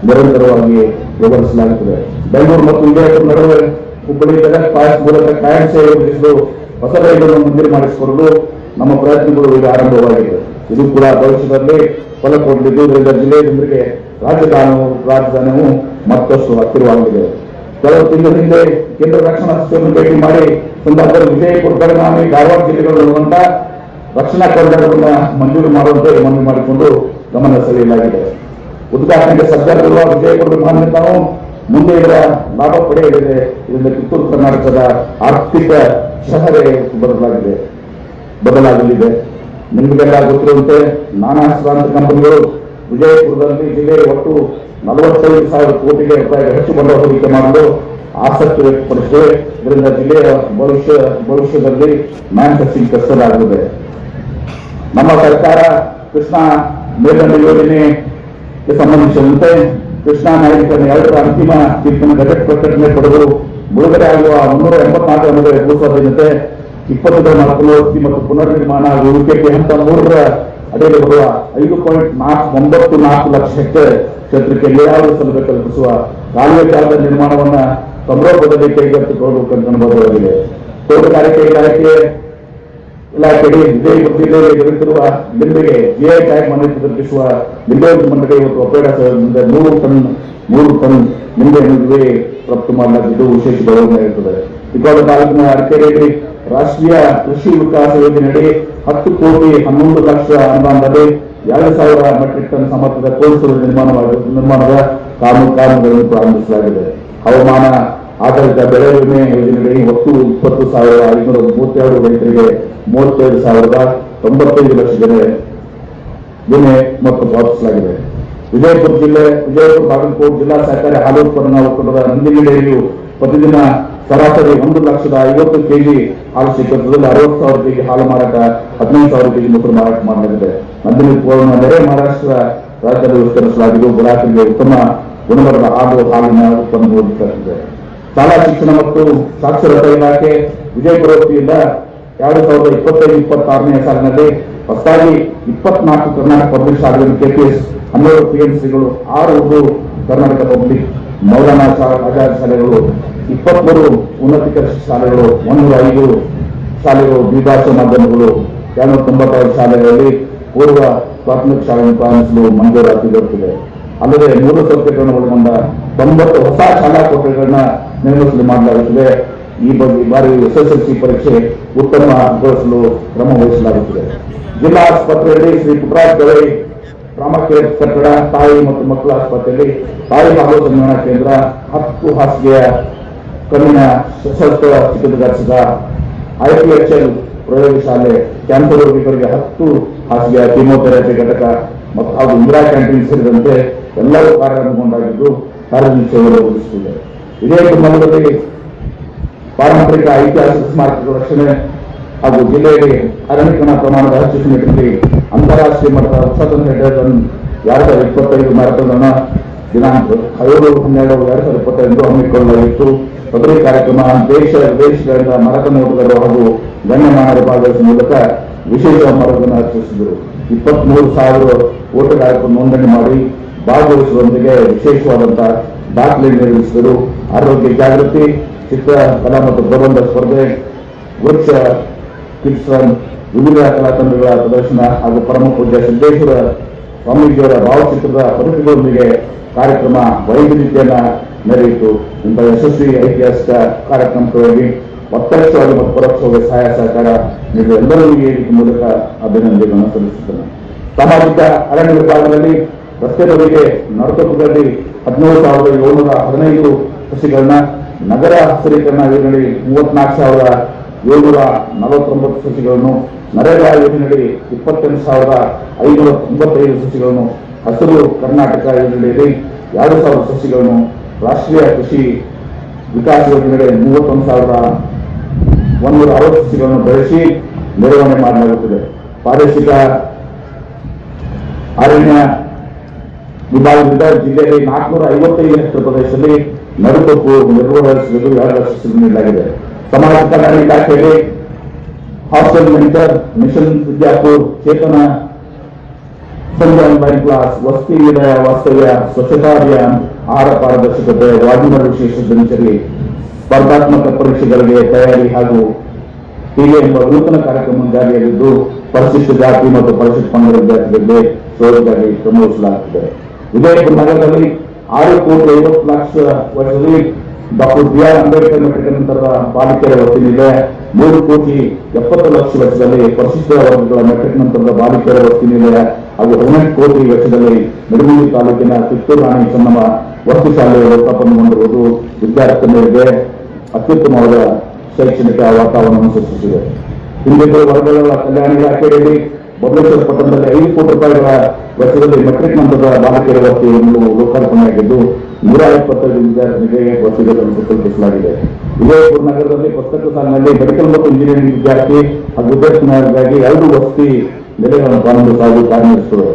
ನಿರಂತರವಾಗಿ ವ್ಯವಹರಿಸಲಾಗುತ್ತದೆ. ಬೆಂಗಳೂರು ಮತ್ತು ವಿಜಯಪುರ ನಡುವೆ ಹುಬ್ಬಳ್ಳಿ ಗದಗ ಪಾಸ್ ಮೂಲಕ ಕಾಯಂ ಸೇವೆ ಒದಗಿಸಲು ಹೊಸ ರೈಲನ್ನು ನಿರ್ಮಾಣಿಸಿಕೊಳ್ಳಲು ನಮ್ಮ ಪ್ರಯತ್ನಗಳು ಈಗ ಆರಂಭವಾಗಿದೆ. ಇದು ಕೂಡ ಭವಿಷ್ಯದಲ್ಲಿ ಫಲ ಕೊಡಲಿದ್ದು ಇದರಿಂದ ಜಿಲ್ಲೆಯ ಜನರಿಗೆ ರಾಜಧಾನಿಯು ಮತ್ತಷ್ಟು ಹತ್ತಿರವಾಗಲಿದೆ. ಕೆಲವು ತಿಂಗಳ ಹಿಂದೆ ಕೇಂದ್ರ ರಕ್ಷಣಾ ಸಚಿವರನ್ನು ಭೇಟಿ ಮಾಡಿ ಸಂದರ್ಭದಲ್ಲಿ ವಿಜಯಪುರ, ಬೆಳಗಾವಿ, ಧಾರವಾಡ ಜಿಲ್ಲೆಗಳಿರುವಂತಹ ರಕ್ಷಣಾ ಕಾರಿಡಾರ್ಗಳನ್ನ ಮಂಜೂರು ಮಾಡುವಂತೆ ಮನವಿ ಮಾಡಿಕೊಂಡು ಗಮನ ಸೆಳೆಯಲಾಗಿದೆ. ಉದ್ಘಾಟನೆಗೆ ಸಜ್ಜಾಗಿರುವ ವಿಜಯಪುರ ವಿಮಾನ ನಿಲ್ದಾಣವು ಮುಂದೆ ಇದರ ಲಾಭ ಪಡೆಯಲಿದೆ. ಇದರಿಂದ ಕಿತ್ತೂರು ಕರ್ನಾಟಕದ ಆರ್ಥಿಕ ಶಹರೇ ಬದಲಾಗಲಿದೆ. ನಿಮಗೆಲ್ಲ ಗೊತ್ತಿರುವಂತೆ ನಾನಾ ಹೆಸರಾಂತ ಕಂಪನಿಗಳು ವಿಜಯಪುರದಲ್ಲಿ ಜಿಲ್ಲೆಯ ಒಟ್ಟು 45,000 ಕೋಟಿಗೆ ರೂಪಾಯಿಗೆ ಹೆಚ್ಚು ಬಂಡವಾಳ ಹೂಡಿಕೆ ಮಾಡಲು ಆಸಕ್ತಿ ವ್ಯಕ್ತಪಡಿಸಿದೆ. ಇದರಿಂದ ಜಿಲ್ಲೆಯ ಭವಿಷ್ಯದಲ್ಲಿ ಮ್ಯಾನುಫ್ಯಾಕ್ಚರಿಂಗ್ ಕ್ಲಸ್ಟರ್ ಆಗುತ್ತದೆ. ನಮ್ಮ ಸರ್ಕಾರ ಕೃಷ್ಣಾ ಮೇಲ್ದಂಡೆ ಯೋಜನೆಗೆ ಸಂಬಂಧಿಸಿದಂತೆ ಕೃಷ್ಣಾ ನ್ಯಾಯಾಧೀಕರಣ 2ರ ಅಂತಿಮ ತೀರ್ಪಿನ ಗಜೆಟ್ ಪ್ರಕಟಣೆ ಪಡೆದು ಬಿಡುಗಡೆ ಆಗುವ 384 ಅನುದಾನ ಭೂಸ್ವಾಧೀನತೆ 20 ವಸತಿ ಮತ್ತು ಪುನರ್ನಿರ್ಮಾಣ ಹಾಗೂ ಯುಕೆಗೆ ಹಂತ 3ರ ಅಡಿಯಲ್ಲಿ ಬರುವ 5.94 ಲಕ್ಷ ಹೆಕ್ಟೇರ್ ಕ್ಷೇತ್ರಕ್ಕೆ ನೀರಾವರಿ ಸೌಲಭ್ಯ ಕಲ್ಪಿಸುವ ಕಾಲುವೆ ಜಾಲದ ನಿರ್ಮಾಣವನ್ನು ಸಮರೋಪದಲ್ಲಿ ಕೈಗೆತ್ತಿಕೊಳ್ಳಬೇಕು ಅಂತ ಅನುಭವವಾಗಿದೆ. ತೋಟಗಾರಿಕೆ ಇಲಾಖೆಗೆ ವಿಜಯಪುರ ಜಿಲ್ಲೆಯಲ್ಲಿ ದೊರೆತಿರುವ ಲಿಂಬೆಗೆ ಜಿಐ ಟ್ಯಾಗ್ ಮಾನ್ಯತೆ ದೊರಕಿಸುವ ಲಿಂಬೆ ಮಂಡಳಿ ಇವತ್ತು ಒಪೇಡ 3 ಟನ್ ಲಿಂಬೆ ಹಣ್ಣಿಗೆ ರಫ್ತು ಮಾಡಲಾಗಿದ್ದು ವಿಶೇಷ ಗೌರವ ಇರುತ್ತದೆ. ಚಿಕ್ಕೋಡಿ ತಾಲೂಕಿನ ಅರಕೆರೆಯಲ್ಲಿ ರಾಷ್ಟ್ರೀಯ ಕೃಷಿ ವಿಕಾಸ ಯೋಜನೆಯಡಿ 10 ಕೋಟಿ 11 ಲಕ್ಷ ಅನುದಾನದಲ್ಲಿ 2,000 ಮೆಟ್ರಿಕ್ ಟನ್ ಸಾಮರ್ಥ್ಯದ ಕೋಲ್ಡ್ ಸ್ಟೋರೇಜ್ ನಿರ್ಮಾಣದ ಕಾಮಗಾರಿಗಳನ್ನು ಪ್ರಾರಂಭಿಸಲಾಗಿದೆ. ಹವಾಮಾನ ಆಧಾರಿತ ಬೆಳೆ ವಿಮೆ ಯೋಜನೆಯಡಿ ಒಟ್ಟು 20,532 ರೈತರಿಗೆ 35,095 ಲಕ್ಷ ವಿಮೆ ಮೊತ್ತ ಪಾವತಿಸಲಾಗಿದೆ. ವಿಜಯಪುರ ಬಾಗಲಕೋಟೆ ಜಿಲ್ಲಾ ಸಹಕಾರಿ ಹಾಲು ಉತ್ಪಾದನಾ ಒಕ್ಕೂಟದ ನಂದಿನಿ ಡೈರಿಯು ಪ್ರತಿದಿನ ಸರಾಸರಿ 1,50,000 ಕೆಜಿ ಹಾಲು ಶೇಖರಿಸಿದಲ್ಲಿ 60,000 ಕೆಜಿ ಹಾಲು ಮಾರಾಟ, 15,000 ಕೆಜಿ ಮೊಸರು ಮಾರಾಟ ಮಾಡಲಾಗಿದೆ. ನಂದಿನಿ ನೆರೆ ಮಹಾರಾಷ್ಟ್ರ ರಾಜ್ಯದಲ್ಲಿ ವಿಸ್ತರಿಸಲಾಗಿದ್ದು ಗ್ರಾಹಕರಿಗೆ ಉತ್ತಮ ಗುಣಮಟ್ಟದ ಹಾಲಿನ ಉತ್ಪನ್ನ ಒದಗಿಸಲಾಗಿದೆ. ಶಾಲಾ ಶಿಕ್ಷಣ ಮತ್ತು ಸಾಕ್ಷರತಾ ಇಲಾಖೆ ವಿಜಯಪುರ ವತಿಯಿಂದ 2025-26ನೇ ಸಾಲಿನಲ್ಲಿ ಹೊಸದಾಗಿ 24 ಕರ್ನಾಟಕ ಪಬ್ಲಿಕ್ ಶಾಲೆಗಳು KPS, 12 PMCಗಳು, 6 ಉರ್ದು ಕರ್ನಾಟಕ ಪಬ್ಲಿಕ್ ಮೌಲಾನಾ ಆಜಾದ್ ಶಾಲೆಗಳು, 23 ಉನ್ನತೀಕರ ಶಾಲೆಗಳು, 105 ಶಾಲೆಗಳು, ದ್ವಿಭಾಷಾ ಮಾಧ್ಯಮಗಳು, 296 ಶಾಲೆಗಳಲ್ಲಿ ಪೂರ್ವ ಪ್ರಾಥಮಿಕ ಶಾಲೆಯನ್ನು ಪ್ರಾರಂಭಿಸಲು ಮಂಜೂರಾತಿ ದೊರೆತಿದೆ. ಅಲ್ಲದೆ 3 ಸಂಸ್ಥೆಗಳನ್ನು ಒಳಗೊಂಡ 90 ಹೊಸ ಶಾಲಾ ಕೊಠಡಿಗಳನ್ನ ನಿರ್ಮಿಸಲು ಮಾಡಲಾಗುತ್ತದೆ. ಈ ಬಾರಿ SSLC ಪರೀಕ್ಷೆ ಉತ್ತಮಗೊಳಿಸಲು ಕ್ರಮ ವಹಿಸಲಾಗುತ್ತದೆ. ಜಿಲ್ಲಾ ಆಸ್ಪತ್ರೆಯಲ್ಲಿ ಶ್ರೀ ಪುಟ್ಟರಾಜ ಗವಾಯಿ ಟ್ರಾಮಾ ಕೇರ್ ಕಟ್ಟಡ, ತಾಯಿ ಮತ್ತು ಮಕ್ಕಳ ಆಸ್ಪತ್ರೆಯಲ್ಲಿ ತಾಯಿ ಹಾಗೂ ಸಂರಕ್ಷಣಾ ಕೇಂದ್ರ, 10 ಹಾಸಿಗೆಯ ಕಣ್ಣಿನ ಸಶಸ್ತ್ರ ಚಿಕಿತ್ಸಕ, IPHL ಪ್ರಯೋಗಶಾಲೆ, ಕ್ಯಾನ್ಸರ್ ರೋಗಿಗಳಿಗೆ 10 ಹಾಸಿಗೆಯ ಕೀಮೋಥೆರಪಿ ಘಟಕ ಮತ್ತು ಹಾಗೂ ಇಂದಿರಾ ಕ್ಯಾಂಟೀನ್ ಸೇರಿದಂತೆ ಎಲ್ಲರೂ ಕಾರ್ಯಾರಂಭಗೊಂಡಾಗಿದ್ದು ಕಾರ್ಯನಿರ್ವಹಿಸಲು ಒದಗಿಸುತ್ತಿದೆ. ಇದೇ ಸಂದರ್ಭದಲ್ಲಿ ಪಾರಂಪರಿಕ ಐತಿಹಾಸಿಕ ಸ್ಮಾರಕಗಳ ರಕ್ಷಣೆ ಹಾಗೂ ಜಿಲ್ಲೆಯಲ್ಲಿ ಅರಣ್ಯೀಕರಣ ಪ್ರಮಾಣದ ಹೆಚ್ಚಿಸುವ ನಿಟ್ಟಿನಲ್ಲಿ ಅಂತಾರಾಷ್ಟ್ರೀಯ ಮಟ್ಟದ ಸ್ವಾತಂತ್ರ್ಯ ಡೇಟನ್ 2025 ಮ್ಯಾರಥಾನ್ ಅನ್ನು ದಿನಾಂಕ 5/12/2025 ಹಮ್ಮಿಕೊಳ್ಳಲಾಗಿತ್ತು. ಸದರಿ ಕಾರ್ಯಕ್ರಮ ದೇಶ ವಿದೇಶಗಳಿಂದ ಮ್ಯಾರಥಾನ್ ಓಟಗಾರರು ಹಾಗೂ ಗಣ್ಯಮಾನ್ಯರು ಭಾಗವಹಿಸುವ ಮೂಲಕ ವಿಶೇಷ ಮರವನ್ನು ಆಚರಿಸಿದರು. 23,000 ಓಟಗಾರರು ನೋಂದಣಿ ಮಾಡಿ ಭಾಗವಹಿಸುವೊಂದಿಗೆ ವಿಶೇಷವಾದಂತಹ ದಾಖಲೆ ನಿರ್ವಹಿಸಿದರು. ಆರೋಗ್ಯ ಜಾಗೃತಿ, ಚಿತ್ರಕಲಾ ಮತ್ತು ಪ್ರಬಂಧ ಸ್ಪರ್ಧೆ, ವೃಕ್ಷ ಕಿಡ್ಸನ್, ವಿವಿಧ ಕಲಾ ತಂಡಗಳ ಪ್ರದರ್ಶನ ಹಾಗೂ ಪರಮ ಪೂಜ್ಯ ಸಿದ್ದೇಶ್ವರ ಸ್ವಾಮೀಜಿಯವರ ಭಾವಚಿತ್ರದ ಪ್ರತಿಭೆಗಳೊಂದಿಗೆ ಕಾರ್ಯಕ್ರಮ ವೈವಿಧ್ಯತೆಯನ್ನ ನಡೆಯಿತು. ಇಂತಹ ಯಶಸ್ವಿ ಐತಿಹಾಸಿಕ ಕಾರ್ಯಕ್ರಮಕ್ಕಾಗಿ ಪ್ರತ್ಯಕ್ಷವಾಗಿ ಮತ್ತು ಪರೋಕ್ಷವಾಗಿ ಸಹಾಯ ಸಹಕಾರ ನೀಡುವ ಎಲ್ಲರಿಗೂ ಈ ರೀತಿ ಮೂಲಕ ಅಭಿನಂದನೆಗಳನ್ನು ಸಲ್ಲಿಸುತ್ತೇನೆ. ಸಾಮಾಜಿಕ ಅರಣ್ಯ ವಿಭಾಗದಲ್ಲಿ ರಸ್ತೆ ಬದಿಗೆ ನರತೋಪುಗಳಲ್ಲಿ 17,715 ಸಸಿಗಳನ್ನ, ನಗರ ಹಸಿರೀಕರಣ ಯೋಜನೆಯಲ್ಲಿ 34,749 ಸಸಿಗಳನ್ನು, ನರೇಗಾ ಯೋಜನೆಯಲ್ಲಿ 28,595 ಸಸಿಗಳನ್ನು, ಹಸಿರು ಕರ್ನಾಟಕ ಯೋಜನೆಯಲ್ಲಿ 2,000 ಸಸಿಗಳನ್ನು, ರಾಷ್ಟ್ರೀಯ ಕೃಷಿ ವಿಕಾಸ ಯೋಜನೆಯಲ್ಲಿ 31,160 ಸಸಿಗಳನ್ನು ಬೆಳೆಸಿ ನಿರ್ವಹಣೆ ಮಾಡಲಾಗುತ್ತದೆ. ಪ್ರಾದೇಶಿಕ ಅರಣ್ಯ ವಿಭಾಗದಿಂದ ಜಿಲ್ಲೆಯಲ್ಲಿ 455 ಹೆಕ್ಟೇರ್ ಪ್ರದೇಶದಲ್ಲಿ ನಡುತೊಪ್ಪು ನಿರ್ವಹಿಸಲು 2 ಲಕ್ಷ ನೀಡಲಾಗಿದೆ. ಸಮಾಜ ಕಲ್ಯಾಣ ಇಲಾಖೆಯಲ್ಲಿ ಹಾಸ್ಟೆಲ್ ಮೆಂಟರ್, ಮಿಷನ್ ವಿದ್ಯಾಪುರ, ಚೇತನ ಸಂಜೆ ಆನ್ಲೈನ್ ಕ್ಲಾಸ್, ವಸತಿ ನಿಲಯ ವಾಸ್ತವ್ಯ, ಸ್ವಚ್ಛತಾ ಅಭಿಯಾನ, ಆಹಾರ ಪಾರದರ್ಶಕತೆ, ವಾರ್ಡಿನರ್ ವಿಶೇಷ ದಿನಚರಿ, ಸ್ಪರ್ಧಾತ್ಮಕ ಪರೀಕ್ಷೆಗಳಿಗೆ ತಯಾರಿ ಹಾಗೂ ಹೀಗೆ ಎಂಬ ನೂತನ ಕಾರ್ಯಕ್ರಮ ಜಾರಿಯಲ್ಲಿದ್ದು ಪರಿಶಿಷ್ಟ ಜಾತಿ ಮತ್ತು ಪರಿಶಿಷ್ಟ ಪಂಗಡ ವಿದ್ಯಾರ್ಥಿಗಳಿಗೆ ಶೋಧಕ್ಕಾಗಿ ಕ್ರಮವಹಿಸಲಾಗುತ್ತದೆ. ವಿಜಯಪುರ ನಗರದಲ್ಲಿ 6,50,00,000 ವರ್ಷದಲ್ಲಿ ಡಾಕ್ಟರ್ BR ಅಂಬೇಡ್ಕರ್ ಮೆಟ್ರಿಕ್ ನಂತರದ ಬಾಲಿಕೆಯರ ವಸತಿ ನಿಲಯ, 3,70,00,000 ವೆಚ್ಚದಲ್ಲಿ ಪರಿಶಿಷ್ಟ ವರ್ಗಗಳ ಮೆಟ್ರಿಕ್ ನಂತರದ ಬಾಲಿಕೆಯರ ವಸತಿ ನಿಲಯ ಹಾಗೂ 18 ಕೋಟಿ ವೆಚ್ಚದಲ್ಲಿ ನಿಡಗುಂದಿ ತಾಲೂಕಿನ ಕಿತ್ತೂರು ರಾಣಿ ಚೆನ್ನಮ್ಮ ವಸತಿ ಶಾಲೆಯ ಲೋಕಾರ್ಪಣೆಗೊಂಡಿರುವುದು ವಿದ್ಯಾರ್ಥಿಗಳಿಗೆ ಅತ್ಯುತ್ತಮವಾದ ಶೈಕ್ಷಣಿಕ ವಾತಾವರಣವನ್ನು ಸೃಷ್ಟಿಸಿದೆ. ಹಿಂದಿನ ವರ್ಗಗಳ ಕಲ್ಯಾಣ ಇಲಾಖೆಯಲ್ಲಿ ಬಬಲೇಶ್ವರ ಪಟ್ಟಣದಲ್ಲಿ 5 ಕೋಟಿ ರೂಪಾಯಿಗಳ ವೆಚ್ಚದಲ್ಲಿ ಮೆಟ್ರಿಕ್ ನಂತರದ ಬಾಲಕಿಯರ ವಸತಿಯನ್ನು ಲೋಕಾರ್ಪಣೆಯಾಗಿದ್ದು 125 ವಿದ್ಯಾರ್ಥಿಗಳಿಗೆ ವಸತಿಗಳನ್ನು ಕಲ್ಪಿಸಲಾಗಿದೆ. ವಿಜಯಪುರ ನಗರದಲ್ಲಿ ಪ್ರಸಕ್ತ ಸಾಲಿನಲ್ಲಿ ಮೆಡಿಕಲ್ ಮತ್ತು ಇಂಜಿನಿಯರಿಂಗ್ ವಿದ್ಯಾರ್ಥಿ ಹಾಗೂ ವಿದ್ಯಾರ್ಥಿನಿಯರಿಗಾಗಿ 2 ವಸತಿ ನೆಲೆಗಳನ್ನು ಕಾನೂನು ಸಾಗಿ ಕಾರ್ಯನಿರ್ವಹಿಸುತ್ತದೆ.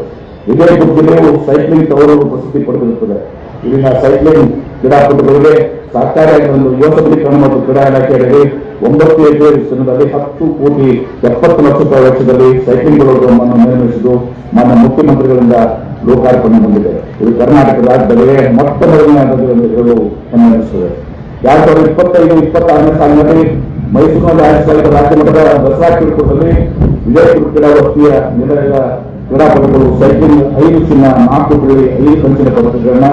ವಿಜಯಪುರ ಜಿಲ್ಲೆಯು ಸೈಕ್ಲಿಂಗ್ ತವರು ಪ್ರಸಿದ್ಧಿ ಪಡೆದಿರುತ್ತದೆ. ಇಲ್ಲಿನ ಸೈಕ್ಲಿಂಗ್ ಕ್ರೀಡಾಪಟುಗಳಿಗೆ ಸರ್ಕಾರಿಯಾಗಿ ಯುವ ಸಬಲೀಕರಣ ಮತ್ತು ಕ್ರೀಡಾ ಇಲಾಖೆಯಲ್ಲಿ 9 ಎಕರೆ ವಿಸ್ತೀರ್ಣದಲ್ಲಿ 10 ಕೋಟಿ 70 ಲಕ್ಷ ರೂಪಾಯಿ ವೆಚ್ಚದಲ್ಲಿ ಸೈಕ್ಲಿಂಗ್ ರೋಡ್ಗಳನ್ನು ನಿರ್ಮಿಸಿದ್ದು ಮಾನ್ಯ ಮುಖ್ಯಮಂತ್ರಿಗಳಿಂದ ಲೋಕಾರ್ಪಣೆ ಹೊಂದಿದೆ. ಇದು ಕರ್ನಾಟಕ ರಾಜ್ಯದಲ್ಲಿಯೇ ಮೊಟ್ಟ ಮೊದಲನೆಯದಾಗಿ ಎಂದು ಹೇಳಲು ಹೆಮ್ಮೆನಿಸುತ್ತದೆ. 2025-26ನೇ ಸಾಲಿನಲ್ಲಿ ಮೈಸೂರಿನಲ್ಲಿ ಆಯೋಜಿಸಲಾದ ರಾಜ್ಯ ಮಟ್ಟದ ದಸರಾ ಕ್ರೀಡಾಕೂಟದಲ್ಲಿ ವಿಜಯಪುರ ಕ್ರೀಡಾ ವಸತಿಯ ನಿಲಯದ ಕ್ರೀಡಾಪಟುಗಳು ಸೈಕ್ಲಿಂಗ್ 5 ಚಿನ್ನ, 4 ಬೆಳ್ಳಿ, 5 ಕಂಚಿನ ಪದಕಗಳನ್ನ,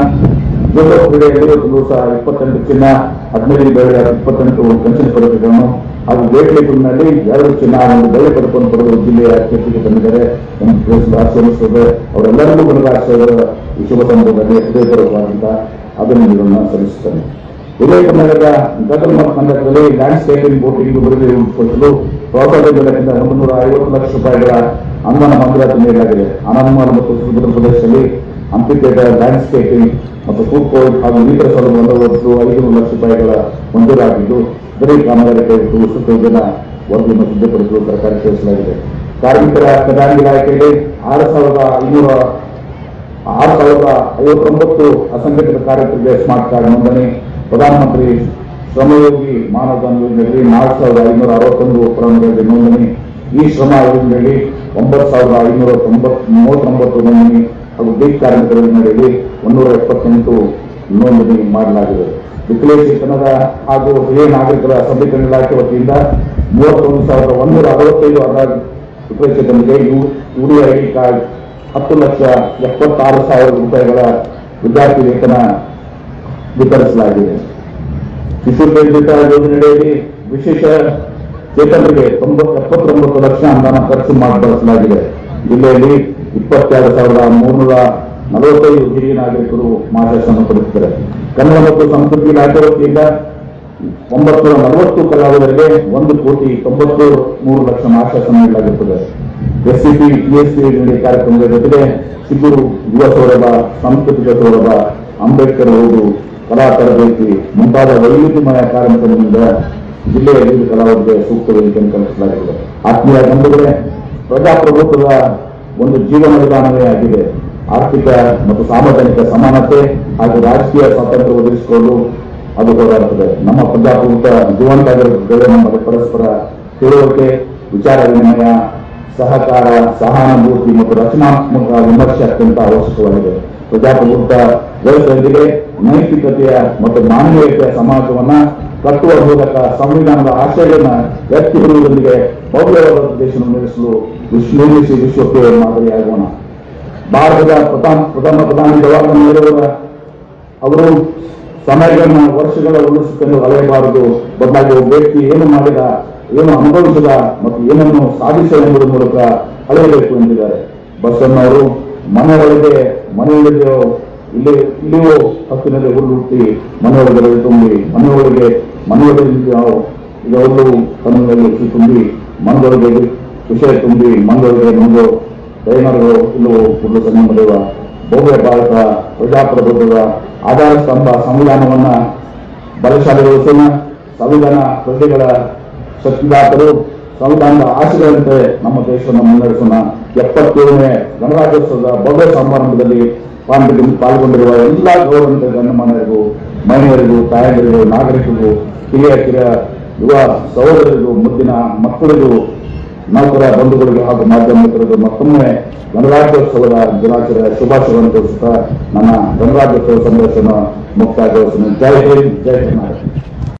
ಜೂಡೋ ಕ್ರೀಡೆಯಲ್ಲಿ 28 ಚಿನ್ನ, 15 ಬೆಳ್ಳಿ, 28 ಕಂಚಿನ ಪದಕಗಳನ್ನು ಹಾಗೂ ವೇಟ್ ಲಿಫ್ಟಿಂಗ್ನಲ್ಲಿ 2 ಚಿನ್ನ, 1 ಬೆಳ್ಳಿ ಪದಕವನ್ನು ಪಡೆದು ಜಿಲ್ಲೆಯ ಕೀರ್ತಿಗೆ ತಂದಿದ್ದಾರೆ ಎಂದು ತಿಳಿಸಲು ಆಶ್ರಯಿಸುತ್ತದೆ. ಅವರೆಲ್ಲರಿಗೂ ಗಣರಾಜ್ಯೋತ್ಸವದ ಈ ಶುಭ ಸಂದರ್ಭದಲ್ಲಿ ಹೃದಯಪೂರ್ವಕವಾದಂತಹ ಅಭಿನಂದನೆಗಳನ್ನು ಸಲ್ಲಿಸುತ್ತೇನೆ. ವಿಜಯಪುರ ನಗರದ ಗಗನ ಕಂದಕದಲ್ಲಿ ಲ್ಯಾಂಡ್ಸ್ಕೇಪಿಂಗ್ ಬೋಟಿಂಗ್ ಅಭಿವೃದ್ಧಿ ರೂಪಿಸಲು ಪ್ರವಾಸೋದ್ಯಮ ಇಲಾಖೆಯಿಂದ 150 ಲಕ್ಷ ರೂಪಾಯಿಗಳ ಅನುದಾನ ಮಂಜೂರಾತಿ ನೀಡಲಾಗಿದೆ. ಅನಂತಮಾಲ ಮತ್ತು ಸುತ್ತಮುತ್ತ ಪ್ರದೇಶದಲ್ಲಿ ಅಂಪಿಥಿಯೇಟರ್, ಲ್ಯಾಂಡ್ಸ್ಕೇಪಿಂಗ್ ಮತ್ತು ಫುಡ್ ಕೋರ್ಟ್ ಹಾಗೂ ಇನ್ನಿತರ ಸೌಲಭ್ಯವನ್ನು ಒಟ್ಟು 500 ಲಕ್ಷ ರೂಪಾಯಿಗಳ ಮಂಜೂರಾಗಿದ್ದು ಗಡಿ ಕಾಮಗಾರಿ ಕೈಗೊಳ್ಳುವ ವಿಸ್ತೃತ ವರದಿಯನ್ನು ಸಿದ್ಧಪಡಿಸಲು ಸರ್ಕಾರ ತಿಳಿಸಲಾಗಿದೆ. ಕಾರ್ಮಿಕರ ಕಲ್ಯಾಣ ಇಲಾಖೆಯಲ್ಲಿ 6,059 ಅಸಂಘಟಿತ ಕಾರ್ಮಿಕರಿಗೆ ಸ್ಮಾರ್ಟ್ ಕಾರ್ಡ್ ನೋಂದಣಿ, ಪ್ರಧಾನಮಂತ್ರಿ ಶ್ರಮಯೋಗಿ ಮಾನಧನ್ ಯೋಜನೆಯಲ್ಲಿ 4,561 ಫಲಾನುಭವಿಗಳಿಗೆ ನೋಂದಣಿ, ಈ ಶ್ರಮ ಯೋಜನೆಯಲ್ಲಿ 9,539 ನೋಂದಣಿ ಹಾಗೂ ಬೀಟ್ ಕಾರ್ಮಿಕರ ಯೋಜನೆಯಲ್ಲಿ 178 ನೋಂದಣಿ ಮಾಡಲಾಗಿದೆ. ವಿಕಲಚೇತನರ ಹಾಗೂ ಹಿರಿಯ ನಾಗರಿಕರ ಸಬಲೀಕರಣ ಇಲಾಖೆ ವತಿಯಿಂದ 31,165 ವಿಕಲಚೇತನರಿಗೆ ಯುಡಿಐಡಿ ಕಾರ್ಡ್ 10,76,000 ರೂಪಾಯಿಗಳ ವಿದ್ಯಾರ್ಥಿ ವೇತನ ವಿತರಿಸಲಾಗಿದೆ. ಶಿಶು ಕೇಂದ್ರಿತ ಯೋಜನೆಯಲ್ಲಿ ವಿಶೇಷ ಚೇತನರಿಗೆ 79 ಲಕ್ಷ ಅನುದಾನ ಖರ್ಚು ಬಳಸಲಾಗಿದೆ. ಜಿಲ್ಲೆಯಲ್ಲಿ 22,345 ಹಿರಿಯ ನಾಗರಿಕರು ಮಾರ್ಗದರ್ಶನ ಪಡೆಯುತ್ತಾರೆ. ಕನ್ನಡ ಮತ್ತು ಸಂಸ್ಕೃತಿ ಇಲಾಖೆ ವತಿಯಿಂದ 940 ಕಲಾವಿದರಿಗೆ 1,93 ಲಕ್ಷ ಮಾರ್ಗದರ್ಶನ ನೀಡಲಾಗುತ್ತದೆ. ಎಸ್ಸಿಪಿ, ಪಿಎಸ್ಪಿ ಕಾರ್ಯಕ್ರಮದ ಜೊತೆಗೆ ಚಿಗುರು ಯುವ ಸೌರಭ, ಸಾಂಸ್ಕೃತಿಕ ಸೌರಭ, ಅಂಬೇಡ್ಕರ್ ಓದು, ಕಲಾ ತರಬೇತಿ ಮುಂತಾದ ವೈವಿಧ್ಯಮಯ ಕಾರ್ಯಕ್ರಮದಿಂದ ಜಿಲ್ಲೆಯ ವಿವಿಧ ಕಲಾವಿದರಿಗೆ ಸೂಕ್ತ ವೇದಿಕೆಯನ್ನು ಕಲ್ಪಿಸಲಾಗಿದೆ. ಆತ್ಮೀಯ ಬಂಧುಗಳೇ, ಪ್ರಜಾಪ್ರಭುತ್ವದ ಒಂದು ಜೀವನ ವಿಧಾನವೇ ಆಗಿದೆ. ಆರ್ಥಿಕ ಮತ್ತು ಸಾರ್ವಜನಿಕ ಸಮಾನತೆ ಹಾಗೂ ರಾಜಕೀಯ ಸ್ವಾತಂತ್ರ್ಯ ಒದಗಿಸಿಕೊಂಡು ಅದು ಹೋರಾಡುತ್ತದೆ. ನಮ್ಮ ಪ್ರಜಾಪ್ರಭುತ್ವ ಜೀವಂತ ಆಗಿರುತ್ತದೆ. ನಮ್ಮಲ್ಲಿ ಪರಸ್ಪರ ತಿಳುವಳಿಕೆ, ವಿಚಾರ ವಿನಿಮಯ, ಸಹಕಾರ, ಸಹಾನುಭೂತಿ ಮತ್ತು ರಚನಾತ್ಮಕ ವಿಮರ್ಶೆ ಅತ್ಯಂತ ಅವಶ್ಯಕವಾಗಿದೆ. ಪ್ರಜಾಪ್ರಭುತ್ವ ವ್ಯವಸ್ಥೆಯೊಂದಿಗೆ ನೈತಿಕತೆಯ ಮತ್ತು ಮಾನವೀಯತೆಯ ಸಮಾಜವನ್ನ ಕಟ್ಟುವ ಮೂಲಕ ಸಂವಿಧಾನದ ಆಶಯಗಳನ್ನ ಎತ್ತಿ ಹಿಡಿಯುವುದರೊಂದಿಗೆ ಭವ್ಯವಾದ ದೇಶವನ್ನು ನಿರ್ಮಿಸಿ ವಿಶ್ವಕ್ಕೆ ಮಾದರಿಯಾಗೋಣ. ಭಾರತದ ಪ್ರಧಾನಿ ಜವಾಹರ್ಲಾಲ್ ನೆಹರು ಅವರು ಸಮಯಗಳನ್ನ ವರ್ಷಗಳ ಉಳಿಸಿಕೊಂಡು ಅಳೆಯಬಾರದು, ಬದಲಾಗಿ ಒಬ್ಬ ವ್ಯಕ್ತಿ ಏನು ಮಾಡಿದ, ಏನು ಅನುಭವಿಸಿದ ಮತ್ತು ಏನನ್ನು ಸಾಧಿಸ ಎಂಬುದರ ಮೂಲಕ ಅಳೆಯಬೇಕು ಎಂದಿದ್ದಾರೆ. ಬಸವಣ್ಣವರು ಮನೆಯೊಳಗೆ ಇಲ್ಲಿಯೂ ಹತ್ತಿನಲ್ಲಿ ಹುಲ್ಲು ಹುಟ್ಟಿ ಮನೆಯೊಳಗೆ ತುಂಬಿ ಮನೆಯೊಳಗೆ ಈಗ ಹುಲ್ಲು ಕಣ್ಣಿನಲ್ಲಿ ತುಂಬಿ ಮನದೊಳಗೆ ವಿಷಯ ತುಂಬಿ ಮನದೊಳಗೆ ನೊಂದು ದೈನರು ಇಲ್ಲವೋ ಹುಲ್ಲು ಸಂಗಮದೇವ ಭವ್ಯ ಭಾರತ ಪ್ರಜಾಪ್ರಭುತ್ವದ ಆಧಾರ ಸ್ತಂಭ ಸಂವಿಧಾನವನ್ನ ಬಲಶಾಲಿಗೊಳಿಸೋಣ. ಸಂವಿಧಾನ ಪ್ರಜೆಗಳ ಶಕ್ತಿದಾತರು, ಸಂವಿಧಾನದ ಆಶಯಗಳಂತೆ ನಮ್ಮ ದೇಶವನ್ನು ಮುನ್ನಡೆಸೋಣ. 77ನೇ ಗಣರಾಜ್ಯೋತ್ಸವದ ಭವ್ಯ ಸಮಾರಂಭದಲ್ಲಿ ಪಾಲ್ಗೊಂಡಿರುವ ಎಲ್ಲ ಗೌರವಾನ್ವಿತ ಗಣ್ಯಮಾನ್ಯರಿಗೂ, ಮಹಿಳೆಯರಿಗೂ, ತಾಯಂದಿರಿಗೂ, ನಾಗರಿಕರಿಗೂ, ಕಿರಿಯ ಯುವ ಸಹೋದರರಿಗೂ, ಮುದ್ದಿನ ಮಕ್ಕಳಿಗೂ, ನೌಕರ ಬಂಧುಗಳಿಗೂ ಹಾಗೂ ಮಾಧ್ಯಮ ಮಿತ್ರರಿಗೂ ಮತ್ತೊಮ್ಮೆ ಗಣರಾಜ್ಯೋತ್ಸವದ ದಿನಾಚರಣೆಯ ಶುಭಾಶಯವನ್ನು ತಿಳಿಸುತ್ತಾ ನನ್ನ ಗಣರಾಜ್ಯೋತ್ಸವ ಸಂದೇಶವನ್ನು ಮುಕ್ತಾಯಗೊಳಿಸುತ್ತೇನೆ. ಜೈ ಹಿಂದ್, ಜೈ ಕರ್ನಾಟಕ.